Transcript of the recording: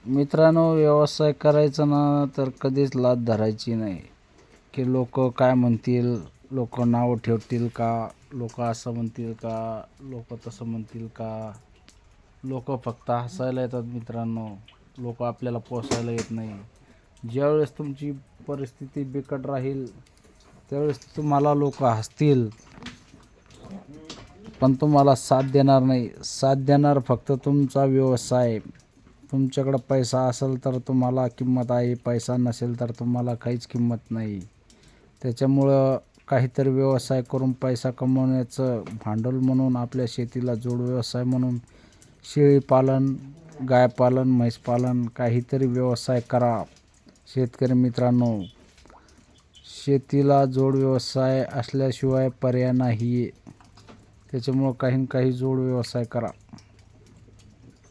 मित्रांनो, व्यवसाय करायचा ना तर कधीच लाज धरायची नाही की लोक काय म्हणतील, लोक नाव ठेवतील का, लोक असं म्हणतील का, लोक तसं म्हणतील का. लोक फक्त हसायला येतात मित्रांनो, लोक आपल्याला पोसायला येत नाही. ज्यावेळेस तुमची परिस्थिती बिकट राहील त्यावेळेस तुम्हाला लोक हसतील, पण तुम्हाला साथ देणार नाही. साथ देणार फक्त तुमचा व्यवसाय. तुमच्याकडं पैसा असेल तर तुम्हाला किंमत आहे, पैसा नसेल तर तुम्हाला काहीच किंमत नाही. त्याच्यामुळं काहीतरी व्यवसाय करून पैसा कमवण्याचं भांडवल म्हणून, आपल्या शेतीला जोड व्यवसाय म्हणून शेळीपालन, गायपालन, म्हैसपालन काहीतरी व्यवसाय करा. शेतकरी मित्रांनो, शेतीला जोड व्यवसाय असल्याशिवाय पर्याय नाही. त्याच्यामुळं काही जोड व्यवसाय करा.